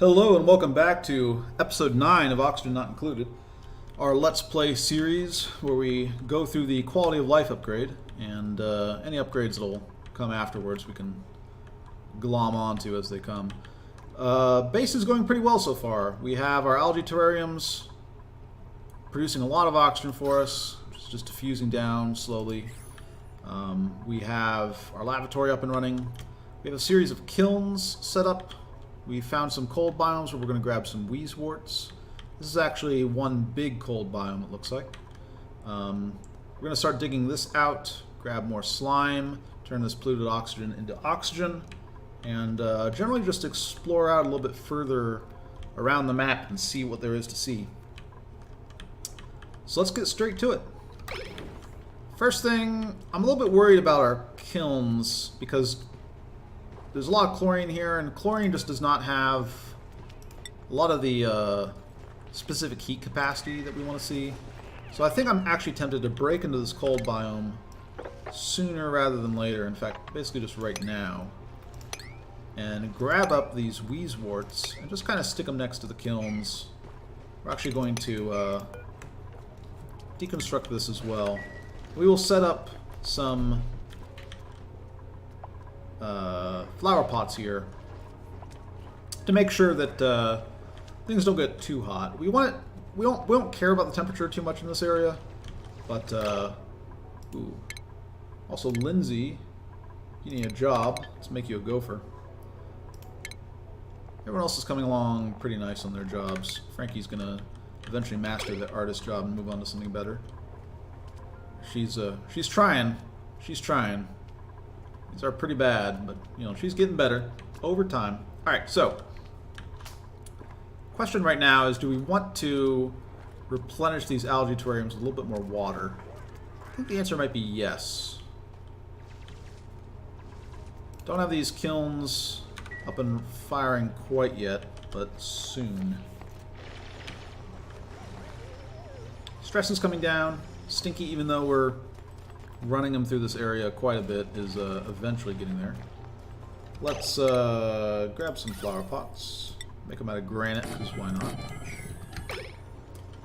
Hello and welcome back to episode 9 of Oxygen Not Included, our Let's Play series where we go through the quality of life upgrade and any upgrades that'll come afterwards we can glom onto as they come. Base is going pretty well so far. We have our algae terrariums producing a lot of oxygen for us, which is just diffusing down slowly. We have our lavatory up and running. We have a series of kilns set up. We found some cold biomes where we're going to grab some wheezeworts. This is actually one big cold biome, it looks like. We're going to start digging this out, grab more slime, turn this polluted oxygen into oxygen, and generally just explore out a little bit further around the map and see what there is to see. So let's get straight to it. First thing, I'm a little bit worried about our kilns because there's a lot of chlorine here, and chlorine just does not have a lot of the specific heat capacity that we want to see. So I think I'm actually tempted to break into this cold biome sooner rather than later. In fact, basically just right now. And grab up these wheezeworts and just kind of stick them next to the kilns. We're actually going to deconstruct this as well. We will set up some flower pots here to make sure that things don't get too hot. We don't care about the temperature too much in this area, but ooh. Also, Lindsay, you need a job. Let's make you a gopher. Everyone else is coming along pretty nice on their jobs. Frankie's gonna eventually master the artist job and move on to something better. She's trying. She's trying. These are pretty bad, but you know, she's getting better over time. Alright, so question right now is, do we want to replenish these algae terrariums with a little bit more water? I think the answer might be yes. Don't have these kilns up and firing quite yet, but soon. Stress is coming down. Stinky, even though we're running them through this area quite a bit, is eventually getting there. Let's grab some flower pots. Make them out of granite, because why not?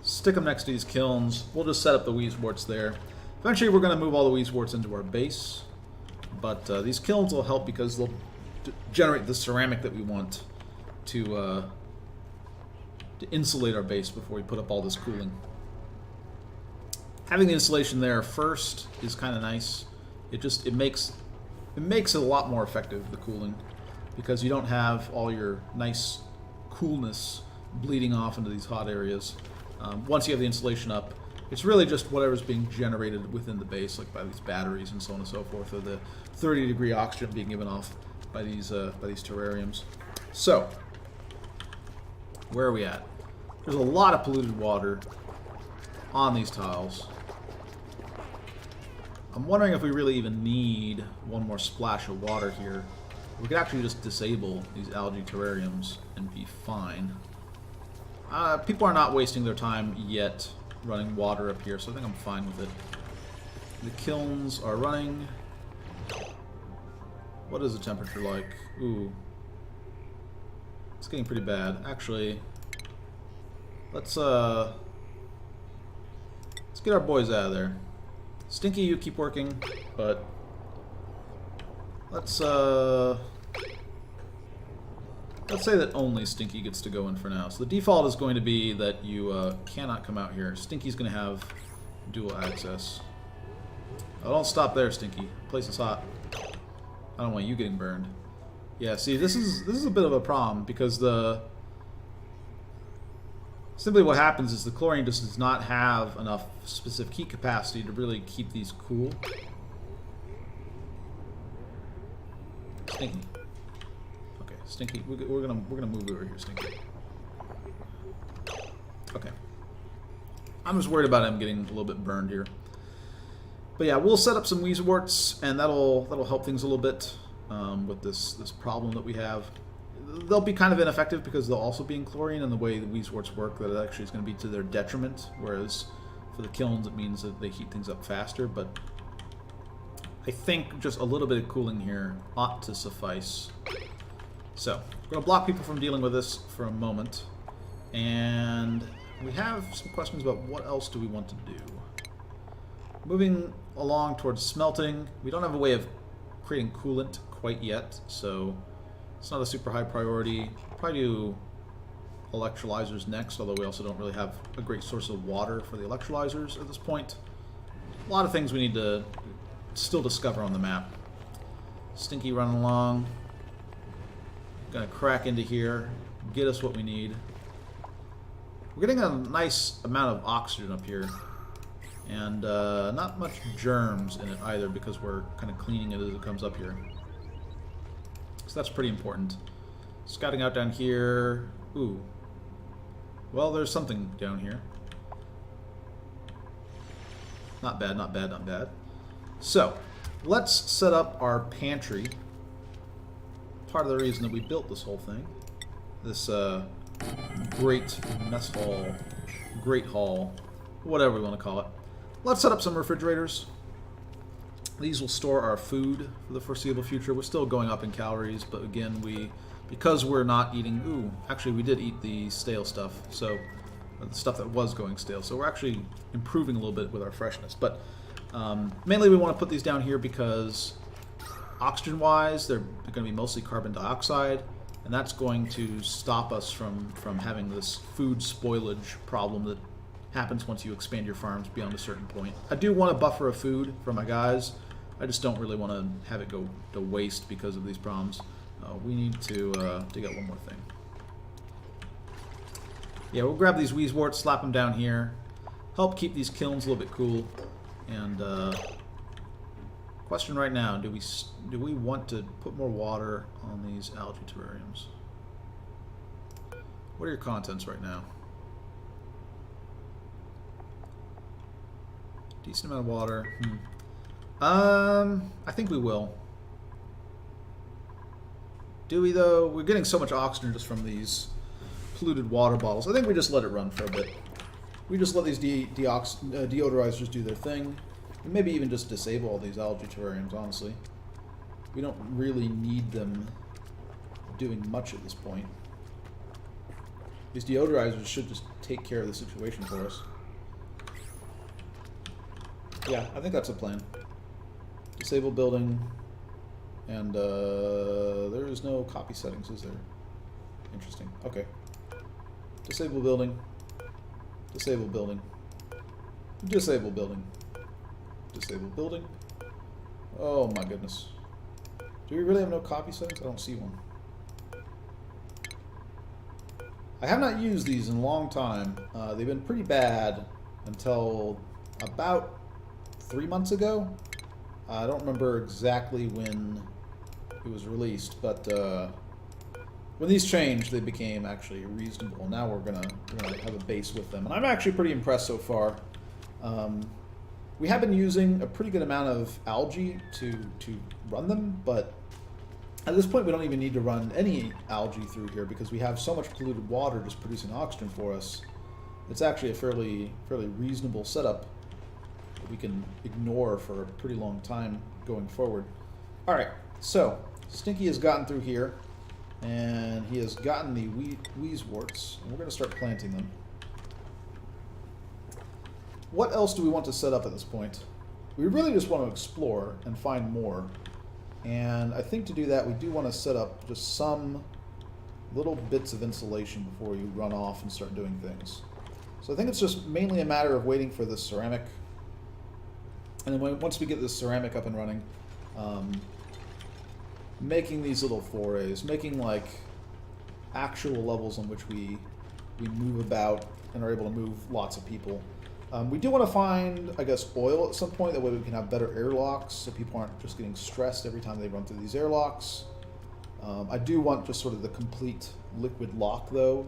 Stick them next to these kilns. We'll just set up the wheezeworts there. Eventually we're going to move all the wheezeworts into our base. But these kilns will help because they'll generate the ceramic that we want to insulate our base before we put up all this cooling. Having the insulation there first is kind of nice. It makes it a lot more effective, the cooling, because you don't have all your nice coolness bleeding off into these hot areas. Once you have the insulation up, it's really just whatever's being generated within the base, like by these batteries and so on and so forth, or the 30-degree oxygen being given off by these terrariums. So, where are we at? There's a lot of polluted water on these tiles. I'm wondering if we really even need one more splash of water here. We could actually just disable these algae terrariums and be fine. People are not wasting their time yet running water up here, so I think I'm fine with it. The kilns are running. What is the temperature like? Ooh. It's getting pretty bad. Actually, let's get our boys out of there. Stinky, you keep working, but let's say that only Stinky gets to go in for now. So the default is going to be that you cannot come out here. Stinky's going to have dual access. Oh, don't stop there, Stinky. The place is hot. I don't want you getting burned. Yeah, see, this is a bit of a problem because simply what happens is the chlorine just does not have enough specific heat capacity to really keep these cool. Stinky. Okay, Stinky, we're gonna move over here, Stinky. Okay. I'm just worried about him getting a little bit burned here. But yeah, we'll set up some wheezeworts, and that'll help things a little bit with this problem that we have. They'll be kind of ineffective because they'll also be in chlorine, and the way the wheezeworts work, that it actually is going to be to their detriment, whereas for the kilns it means that they heat things up faster. But I think just a little bit of cooling here ought to suffice. So, we're going to block people from dealing with this for a moment. And we have some questions about what else do we want to do. Moving along towards smelting, we don't have a way of creating coolant quite yet, so it's not a super high priority. Probably do electrolyzers next, although we also don't really have a great source of water for the electrolyzers at this point. A lot of things we need to still discover on the map. Stinky running along. Gonna crack into here, get us what we need. We're getting a nice amount of oxygen up here. And not much germs in it either because we're kind of cleaning it as it comes up here. So that's pretty important. Scouting out down here. Ooh. Well, there's something down here. Not bad, not bad, not bad. So, let's set up our pantry. Part of the reason that we built this whole thing. This great mess hall, great hall, whatever we want to call it. Let's set up some refrigerators. These will store our food for the foreseeable future. We're still going up in calories, but again, because we're not eating... Ooh, actually we did eat the stale stuff, so the stuff that was going stale. So we're actually improving a little bit with our freshness. But mainly we want to put these down here because oxygen-wise, they're going to be mostly carbon dioxide, and that's going to stop us from having this food spoilage problem that happens once you expand your farms beyond a certain point. I do want a buffer of food for my guys. I just don't really want to have it go to waste because of these problems. We need to dig out one more thing. Yeah, we'll grab these Wheezeworts, slap them down here, help keep these kilns a little bit cool. And question right now: do we want to put more water on these algae terrariums? What are your contents right now? Decent amount of water. I think we will. Do we though? We're getting so much oxygen just from these polluted water bottles. I think we just let it run for a bit. We just let these deodorizers do their thing. And maybe even just disable all these algae terrariums, honestly. We don't really need them doing much at this point. These deodorizers should just take care of the situation for us. Yeah, I think that's a plan. Disable building, and there is no copy settings, is there? Interesting. Okay. Disable building. Disable building. Disable building. Disable building. Oh my goodness. Do we really have no copy settings? I don't see one. I have not used these in a long time. They've been pretty bad until about 3 months ago. I don't remember exactly when it was released, but when these changed, they became actually reasonable. Now we're gonna have a base with them, and I'm actually pretty impressed so far. We have been using a pretty good amount of algae to run them, but at this point we don't even need to run any algae through here because we have so much polluted water just producing oxygen for us. It's actually a fairly reasonable setup that we can ignore for a pretty long time going forward. Alright, so Stinky has gotten through here, and he has gotten the Wheezeworts, and we're going to start planting them. What else do we want to set up at this point? We really just want to explore and find more. And I think to do that, we do want to set up just some little bits of insulation before you run off and start doing things. So I think it's just mainly a matter of waiting for the ceramic. And then once we get this ceramic up and running, making these little forays, making like actual levels on which we move about and are able to move lots of people. We do want to find, I guess, oil at some point. That way we can have better airlocks so people aren't just getting stressed every time they run through these airlocks. I do want just sort of the complete liquid lock, though.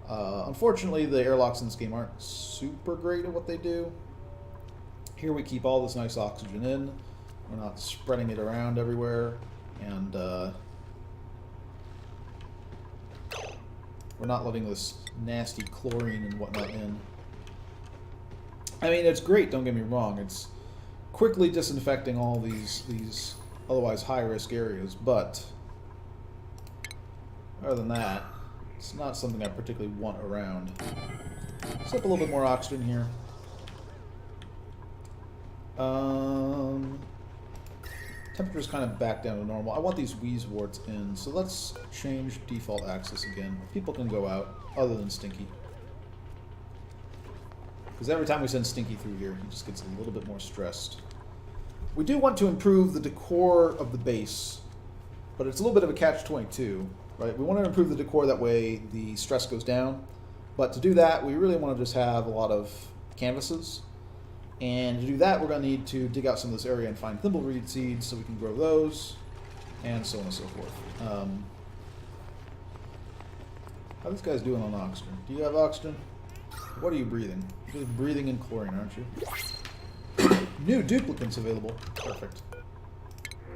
Unfortunately, the airlocks in this game aren't super great at what they do. Here we keep all this nice oxygen in. We're not spreading it around everywhere. And we're not letting this nasty chlorine and whatnot in. I mean, it's great, don't get me wrong. It's quickly disinfecting all these otherwise high-risk areas, but Other than that, it's not something I particularly want around. Set up a little bit more oxygen here. Temperature's kind of back down to normal. I want these wheezeworts in, so let's change default axis again. People can go out, other than Stinky. Because every time we send Stinky through here, he just gets a little bit more stressed. We do want to improve the decor of the base, but it's a little bit of a catch-22, right? We want to improve the decor, that way the stress goes down. But to do that, we really want to just have a lot of canvases. And to do that, we're going to need to dig out some of this area and find thimbleweed seeds so we can grow those, and so on and so forth. How are these guys doing on oxygen? Do you have oxygen? What are you breathing? You're just breathing in chlorine, aren't you? New duplicates available. Perfect.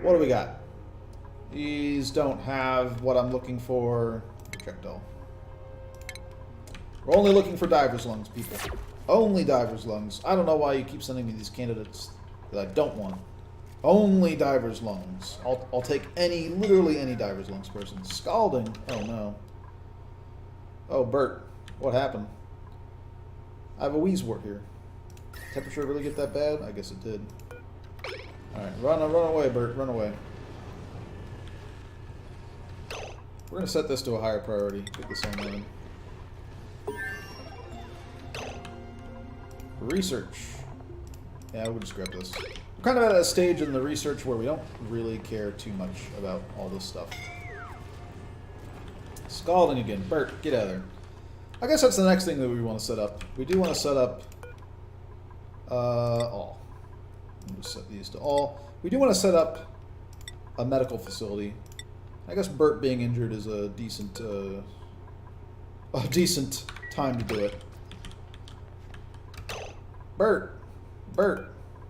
What do we got? These don't have what I'm looking for. Projectile. We're only looking for diver's lungs, people. Only diver's lungs. I don't know why you keep sending me these candidates that I don't want. Only diver's lungs. I'll take any, literally any diver's lungs person. Scalding? Oh no. Oh, Burt. What happened? I have a wheezewort here. Temperature really get that bad? I guess it did. Alright, run away, Burt. Run away. We're going to set this to a higher priority. Get this online. Research. Yeah, we'll just grab this. We're kind of at a stage in the research where we don't really care too much about all this stuff. Scalding again. Burt, get out of there. I guess that's the next thing that we want to set up. We do want to set up all. We'll just set these to all. We do want to set up a medical facility. I guess Burt being injured is a decent time to do it. Burt,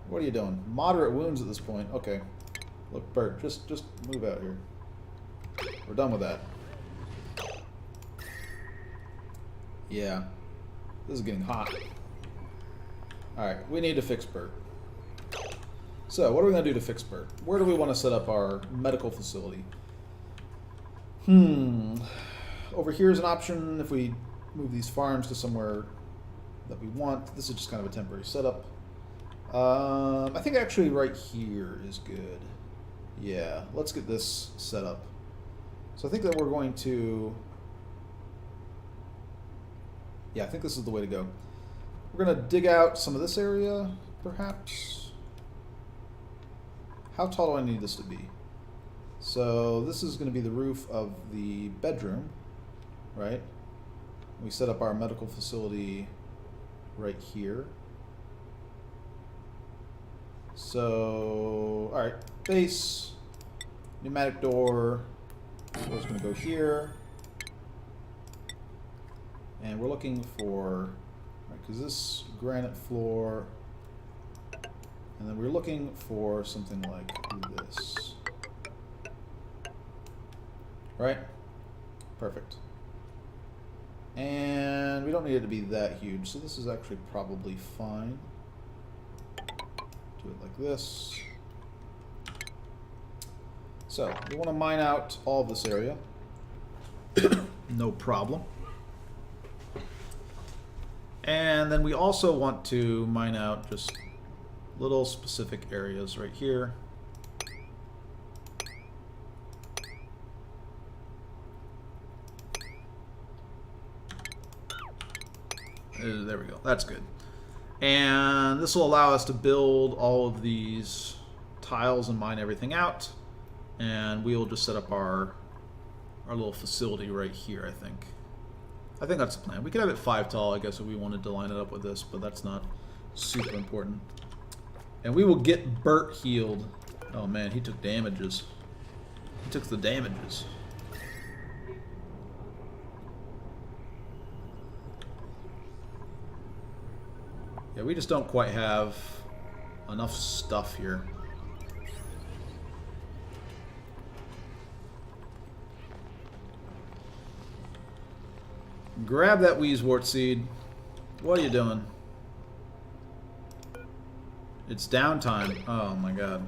what are you doing? Moderate wounds at this point. Okay. Look, Burt, just move out here. We're done with that. Yeah. This is getting hot. Alright, we need to fix Burt. So, what are we going to do to fix Burt? Where do we want to set up our medical facility? Over here is an option if we move these farms to somewhere that we want. This is just kind of a temporary setup. I think actually right here is good. Yeah, let's get this set up. So I think that we're going to... Yeah, I think this is the way to go. We're going to dig out some of this area, perhaps. How tall do I need this to be? So this is going to be the roof of the bedroom, right? We set up our medical facility right here. So, alright, base, pneumatic door, door's going to go here. And we're looking for, because this granite floor, and then we're looking for something like this. Right? Perfect. And we don't need it to be that huge, so this is actually probably fine. Do it like this. So, we want to mine out all of this area. No problem. And then we also want to mine out just little specific areas right here. There we go. That's good. And this will allow us to build all of these tiles and mine everything out. And we will just set up our little facility right here, I think. I think that's the plan. We could have it 5 tall, I guess, if we wanted to line it up with this, but that's not super important. And we will get Burt healed. Oh man, he took damages. He took the damages. Yeah, we just don't quite have enough stuff here. Grab that wheezewort seed. What are you doing? It's downtime. Oh my god.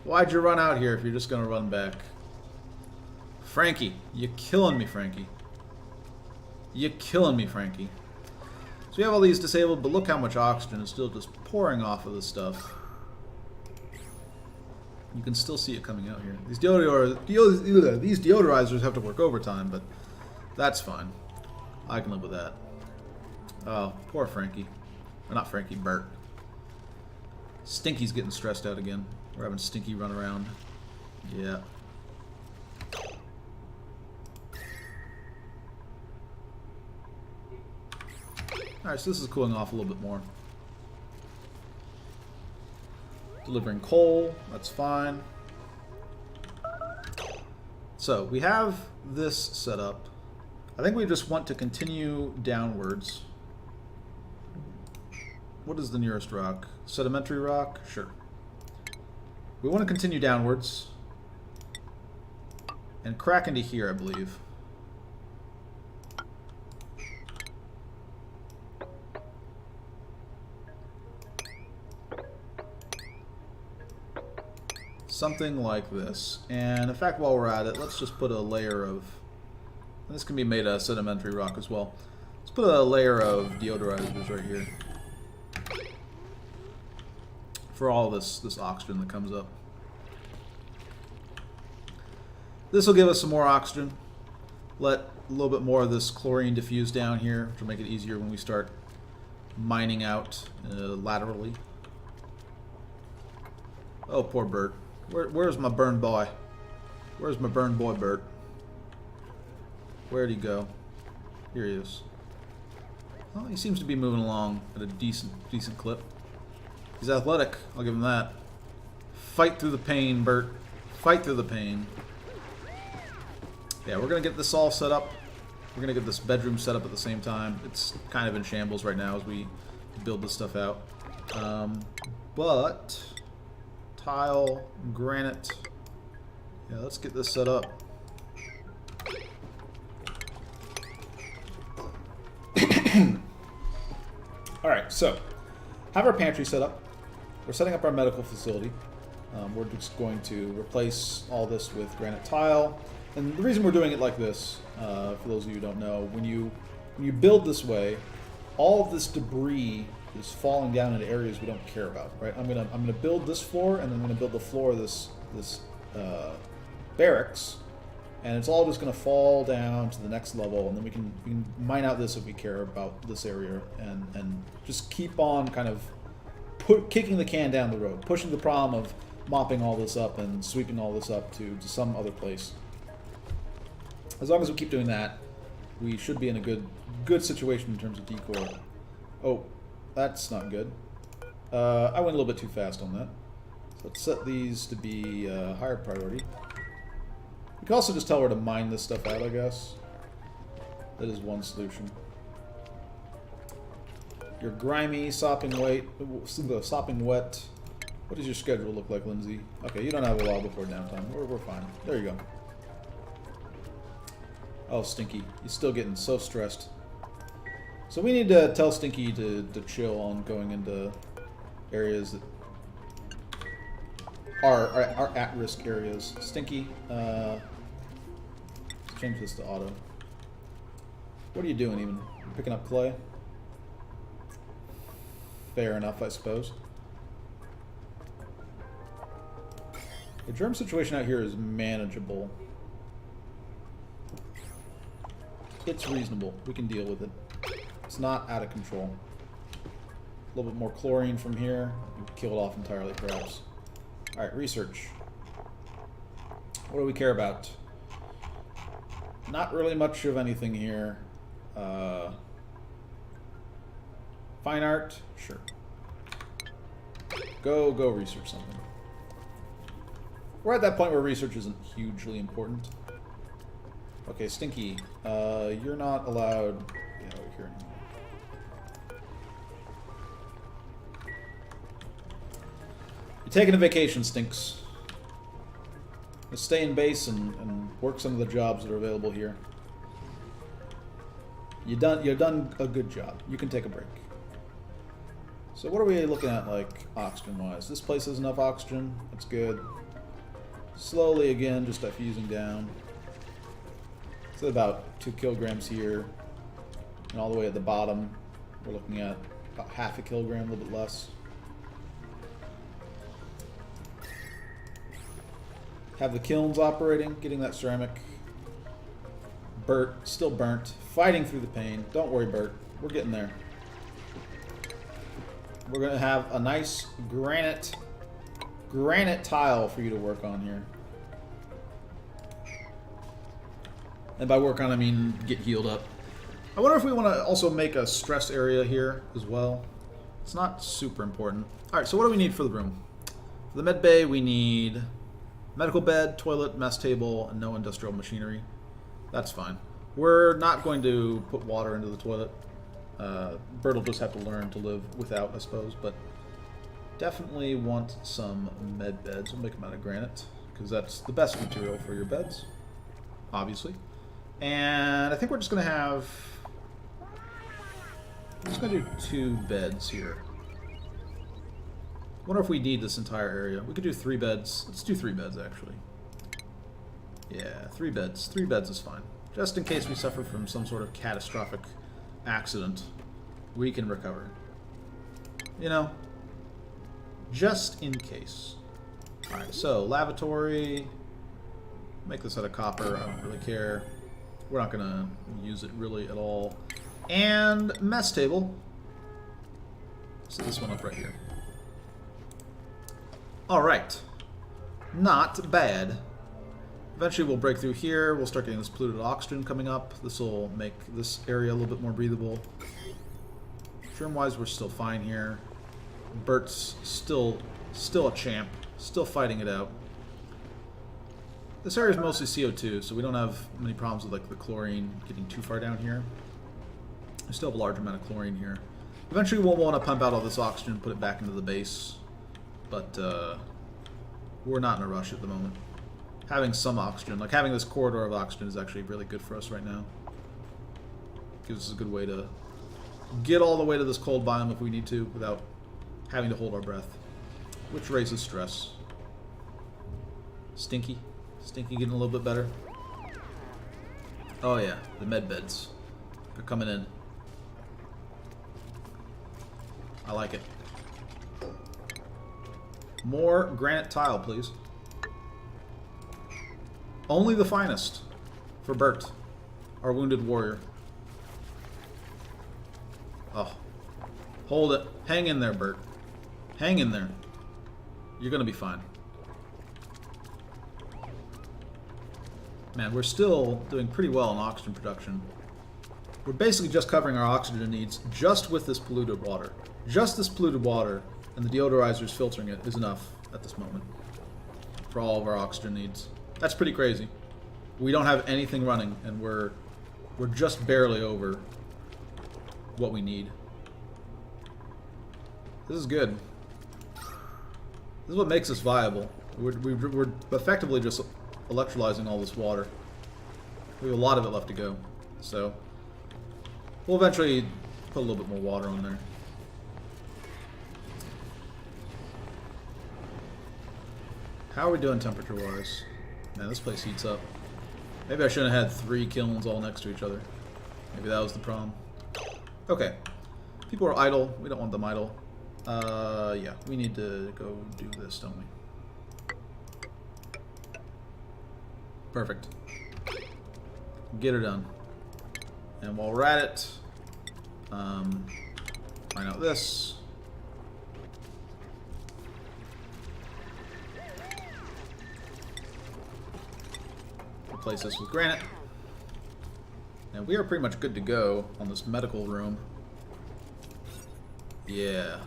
Why'd you run out here if you're just gonna run back? Frankie, you're killing me, Frankie. You're killing me, Frankie. So we have all these disabled, but look how much oxygen is still just pouring off of this stuff. You can still see it coming out here. These deodorizers have to work overtime, but that's fine. I can live with that. Oh, poor Frankie. Or not Frankie, Burt. Stinky's getting stressed out again. We're having Stinky run around. Yeah. Alright, so this is cooling off a little bit more. Delivering coal, that's fine. So, we have this set up. I think we just want to continue downwards. What is the nearest rock? Sedimentary rock? Sure. We want to continue downwards. And crack into here, I believe. Something like this. And in fact, while we're at it, let's just put a layer of... And this can be made of sedimentary rock as well. Let's put a layer of deodorizers right here. For all this oxygen that comes up. This will give us some more oxygen. Let a little bit more of this chlorine diffuse down here, which will make it easier when we start mining out laterally. Oh, poor Burt. Where's my burned boy? Where's my burned boy, Burt? Where'd he go? Here he is. Well, he seems to be moving along at a decent clip. He's athletic, I'll give him that. Fight through the pain, Burt. Fight through the pain. Yeah, we're gonna get this all set up. We're gonna get this bedroom set up at the same time. It's kind of in shambles right now as we build this stuff out. But tile, granite. Yeah, let's get this set up. Alright, so have our pantry set up. We're setting up our medical facility. We're just going to replace all this with granite tile. And the reason we're doing it like this, for those of you who don't know, when you build this way, all of this debris is falling down into areas we don't care about, right? I'm gonna build this floor, and then I'm gonna build the floor of this barracks, and it's all just gonna fall down to the next level, and then we can mine out this if we care about this area, and just keep on kind of kicking the can down the road, pushing the problem of mopping all this up and sweeping all this up to some other place. As long as we keep doing that, we should be in a good situation in terms of decor. Oh, that's not good. I went a little bit too fast on that. So let's set these to be higher priority. We can also just tell her to mine this stuff out, I guess. That is one solution. You're grimy, sopping wet. What does your schedule look like, Lindsay? Okay, you don't have a while before downtime. We're fine. There you go. Oh, Stinky. He's still getting so stressed. So we need to tell Stinky to chill on going into areas that are at-risk areas. Stinky, let's change this to auto. What are you doing even? You're picking up clay? Fair enough, I suppose. The germ situation out here is manageable. It's reasonable. We can deal with it. It's not out of control. A little bit more chlorine from here. You kill it off entirely, perhaps. Alright, research. What do we care about? Not really much of anything here. Fine art? Sure. Go research something. We're at that point where research isn't hugely important. Okay, Stinky, you're not allowed over here anymore. You're taking a vacation, Stinks. Just stay in base and work some of the jobs that are available here. You've done a good job. You can take a break. So what are we looking at, like, oxygen-wise? This place has enough oxygen. That's good. Slowly, again, just diffusing down. So about 2 kilograms here. And all the way at the bottom, we're looking at about half a kilogram, a little bit less. Have the kilns operating, getting that ceramic. Burt, still burnt, fighting through the pain. Don't worry, Burt. We're getting there. We're going to have a nice granite tile for you to work on here. And by work on, I mean get healed up. I wonder if we want to also make a stress area here as well. It's not super important. Alright, so what do we need for the room? For the med bay, we need medical bed, toilet, mess table, and no industrial machinery. That's fine. We're not going to put water into the toilet. Burt will just have to learn to live without, I suppose, but definitely want some med beds. We'll make them out of granite, because that's the best material for your beds, obviously. And I think we're just going to have... I'm just going to do 2 beds here. I wonder if we need this entire area. We could do 3 beds. Let's do 3 beds, actually. Yeah, 3 beds. 3 beds is fine. Just in case we suffer from some sort of catastrophic accident, we can recover. You know, just in case. Alright, so lavatory. Make this out of copper. I don't really care. We're not going to use it really at all. And mess table. Set this one up right here. Alright. Not bad. Eventually we'll break through here. We'll start getting this polluted oxygen coming up. This will make this area a little bit more breathable. Trim-wise, we're still fine here. Burt's still a champ. Still fighting it out. This area is mostly CO2, so we don't have many problems with like the chlorine getting too far down here. We still have a large amount of chlorine here. Eventually we'll want to pump out all this oxygen and put it back into the base. But we're not in a rush at the moment. Having some oxygen, like having this corridor of oxygen, is actually really good for us right now. Gives us a good way to get all the way to this cold biome if we need to without having to hold our breath. Which raises stress. Stinky. Stinky getting a little bit better. Oh yeah, the med beds. They're coming in. I like it. More granite tile, please. Only the finest for Burt, our wounded warrior. Oh. Hold it. Hang in there, Burt. Hang in there. You're going to be fine. Man, we're still doing pretty well in oxygen production. We're basically just covering our oxygen needs just with this polluted water. Just this polluted water and the deodorizers filtering it is enough at this moment for all of our oxygen needs. That's pretty crazy. We don't have anything running, and we're just barely over what we need. This is good. This is what makes us viable. We're effectively just electrolyzing all this water. We have a lot of it left to go, so we'll eventually put a little bit more water on there. How are we doing temperature-wise? Man, this place heats up. Maybe I shouldn't have had 3 kilns all next to each other. Maybe that was the problem. Okay. People are idle. We don't want them idle. Yeah. We need to go do this, don't we? Perfect. Get her done. And while we're at it, find out this. Replace this with granite. And we are pretty much good to go on this medical room. Yeah.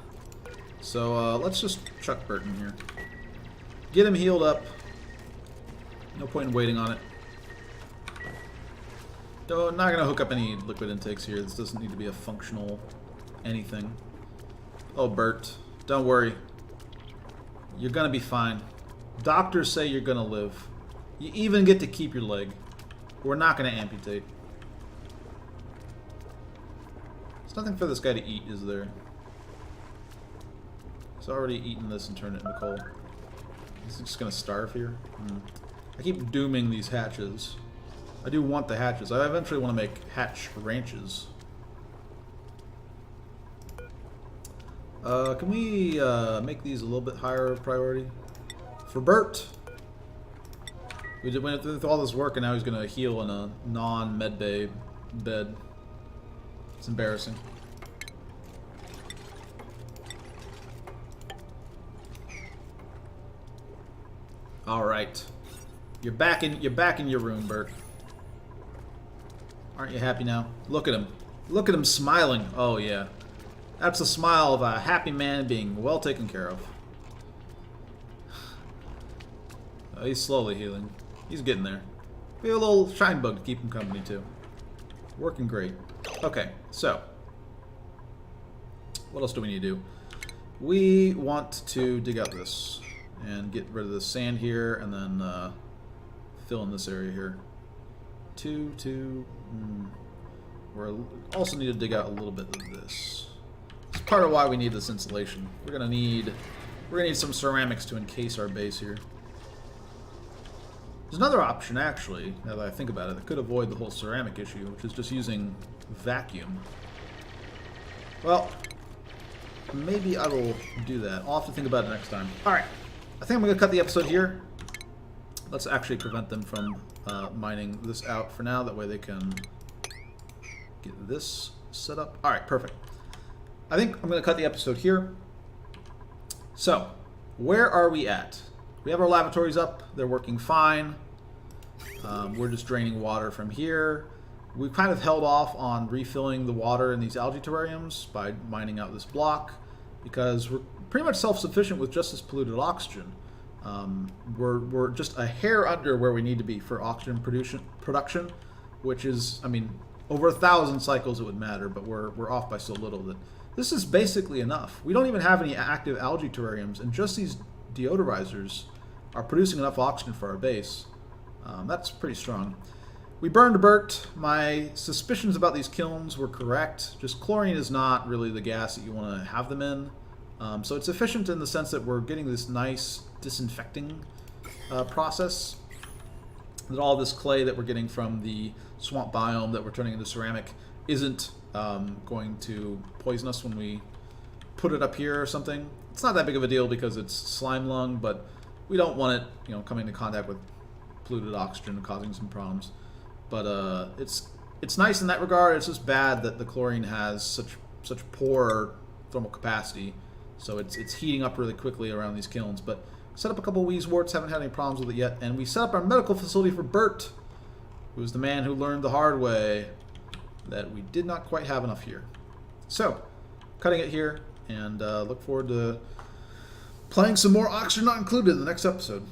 So let's just chuck Burt in here. Get him healed up. No point in waiting on it. No, not going to hook up any liquid intakes here. This doesn't need to be a functional anything. Oh, Burt. Don't worry. You're going to be fine. Doctors say you're going to live. You even get to keep your leg. We're not going to amputate. There's nothing for this guy to eat, is there? He's already eaten this and turned it into coal. Is he just going to starve here? I keep dooming these hatches. I do want the hatches. I eventually want to make hatch ranches. Can we make these a little bit higher priority? For Burt! We went through all this work and now he's going to heal in a non-med bay bed. It's embarrassing. Alright. You're back in your room, Burt. Aren't you happy now? Look at him. Look at him smiling. Oh yeah. That's the smile of a happy man being well taken care of. He's slowly healing. He's getting there. We have a little shine bug to keep him company too. Working great. Okay, so what else do we need to do? We want to dig out this and get rid of the sand here, and then fill in this area here. We also need to dig out a little bit of this. It's part of why we need this insulation. We're gonna need some ceramics to encase our base here. There's another option, actually, now that I think about it, that could avoid the whole ceramic issue, which is just using vacuum. Well, maybe I will do that. I'll have to think about it next time. Alright, I think I'm going to cut the episode here. Let's actually prevent them from mining this out for now. That way they can get this set up. Alright, perfect. I think I'm going to cut the episode here. So, where are we at? We have our lavatories up. They're working fine. We're just draining water from here. We've kind of held off on refilling the water in these algae terrariums by mining out this block because we're pretty much self-sufficient with just this polluted oxygen. We're just a hair under where we need to be for oxygen production, which is, I mean, over 1,000 cycles it would matter, but we're off by so little that this is basically enough. We don't even have any active algae terrariums, and just these deodorizers are producing enough oxygen for our base. That's pretty strong. We burned Burt. My suspicions about these kilns were correct. Just chlorine is not really the gas that you want to have them in. So it's efficient in the sense that we're getting this nice disinfecting process. That all this clay that we're getting from the swamp biome that we're turning into ceramic isn't going to poison us when we put it up here or something. It's not that big of a deal because it's slime lung, but we don't want it, you know, coming into contact with polluted oxygen and causing some problems. But it's nice in that regard. It's just bad that the chlorine has such poor thermal capacity, so it's heating up really quickly around these kilns. But set up a couple of Weezeworts, haven't had any problems with it yet, and we set up our medical facility for Burt, who was the man who learned the hard way that we did not quite have enough here. So, cutting it here, and look forward to playing some more Oxygen Not Included in the next episode.